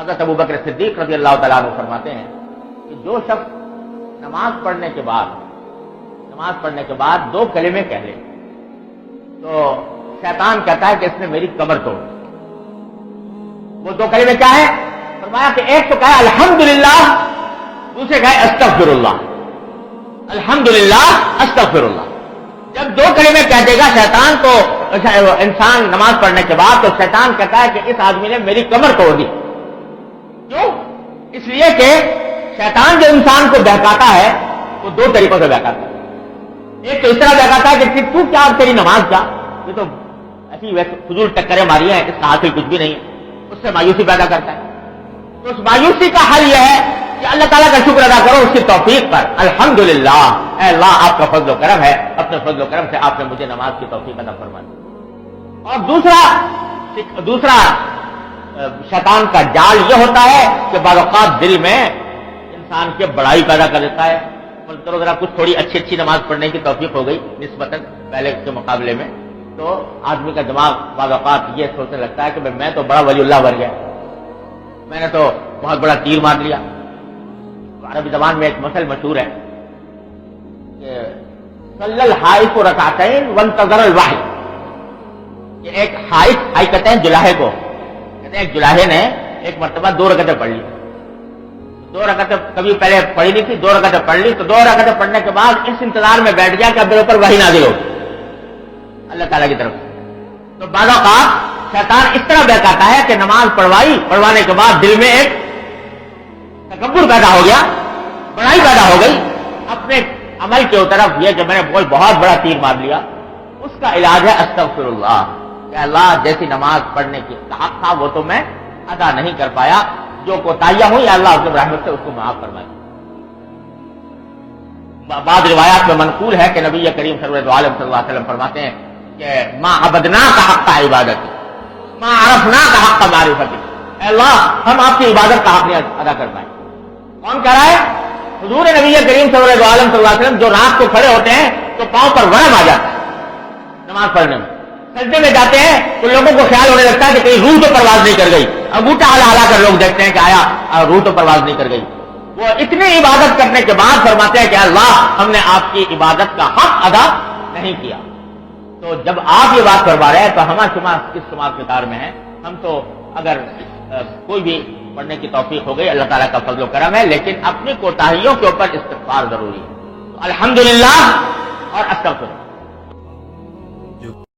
حضرت ابوبکر صدیق رضی اللہ تعالیٰ عنہ فرماتے ہیں کہ جو شخص نماز پڑھنے کے بعد 2 کلمے کہہ لے تو شیطان کہتا ہے کہ اس نے میری کمر توڑ دی۔ وہ 2 کلمے کیا ہے؟ فرمایا کہ ایک تو کہا الحمدللہ، دوسرے کہا استغفراللہ، الحمدللہ استغفراللہ۔ جب 2 کلمے کہہ دے گا شیطان تو انسان نماز پڑھنے کے بعد، تو شیطان کہتا ہے کہ اس آدمی نے میری کمر توڑ دی۔ کیوں؟ اس لیے کہ شیطان جو انسان کو بہکاتا ہے وہ 2 طریقوں سے بہکاتا ہے۔ ایک تو اس طرح بہکاتا ہے کہ تو کیا تیری نماز کیا، یہ تو ایسی ویسے فضول ٹکریں ماری ہیں، اس کا حاصل کچھ بھی نہیں ہے، اس سے مایوسی پیدا کرتا ہے۔ تو اس مایوسی کا حل یہ ہے کہ اللہ تعالیٰ کا شکر ادا کرو اس کی توفیق پر، الحمدللہ، اے اللہ آپ کا فضل و کرم ہے، اپنے فضل و کرم سے آپ نے مجھے نماز کی توفیق عطا فرما دی۔ اور دوسرا شیطان کا جال یہ ہوتا ہے کہ بعض اوقات دل میں انسان کے بڑائی پیدا کر دیتا ہے، چلو ذرا کچھ تھوڑی اچھی نماز پڑھنے کی توفیق ہو گئی نسبتاً پہلے کے مقابلے میں، تو آدمی کا دماغ بعض اوقات یہ سوچنے لگتا ہے کہ میں تو بڑا ولی اللہ بن گیا، میں نے تو بہت بڑا تیر مار لیا۔ عربی زبان میں ایک مثل مشہور ہے کہ صلی الحائف رکعتین وانتظر الواحد، کہ ایک حائف کہتے ہیں جلاہے کو، کہتے ہیں ایک جلاہے نے ایک مرتبہ 2 رکعتیں پڑھ لی، 2 رکعتیں کبھی پہلے پڑھی نہیں تھی، 2 رکعتیں پڑھ لی، تو 2 رکعتیں پڑھنے کے بعد اس انتظار میں بیٹھ گیا کہ اب میرے اوپر وحی نازل ہو اللہ تعالیٰ کی طرف سے۔ تو بعض اوقات شیطان اس طرح بہکاتا ہے کہ نماز پڑھوانے کے بعد دل میں ایک تکبر پیدا ہو گیا، بڑائی پیدا ہو گئی اپنے عمل کے طرف، یہ کہ میں نے بہت بڑا تیر مار لیا۔ اس کا علاج ہے استغفراللہ، کہ اللہ جیسی نماز پڑھنے کی حق تھا وہ تو میں ادا نہیں کر پایا، جو کوتاہیاں ہوئی اللہ اپنی رحمت سے اس کو معاف فرمائے۔ بعض روایات میں منقول ہے کہ نبی کریم صلی اللہ علیہ وسلم فرماتے ہیں کہ ما عبدنا کا حق کا عبادت، ما عرفنا کا حق کا معرفت، اے اللہ ہم آپ کی عبادت کا حق نہیں ادا کر پائے۔ کون کہہ رہا ہے؟ حضور نبی کریم صلی اللہ علیہ وسلم، جو رات کو کھڑے ہوتے ہیں تو پاؤں پر ورم آ جاتا ہے نماز پڑھنے میں، سجدے میں جاتے ہیں تو لوگوں کو خیال ہونے لگتا ہے کہ کہیں روح تو پرواز نہیں کر گئی، انگوٹھا ہلا کر لوگ دیکھتے ہیں کہ آیا روح تو پرواز نہیں کر گئی۔ وہ اتنی عبادت کرنے کے بعد فرماتے ہیں کہ اللہ ہم نے آپ کی عبادت کا حق ادا نہیں کیا۔ تو جب آپ یہ بات کروا رہے ہیں تو ہم کس شمار کتار میں ہیں؟ ہم تو اگر کوئی بھی پڑھنے کی توفیق ہو گئی اللہ تعالیٰ کا فضل و کرم ہے، لیکن اپنی کوتاہیوں کے اوپر استغفار ضروری ہے۔ الحمدللہ اور استغفر۔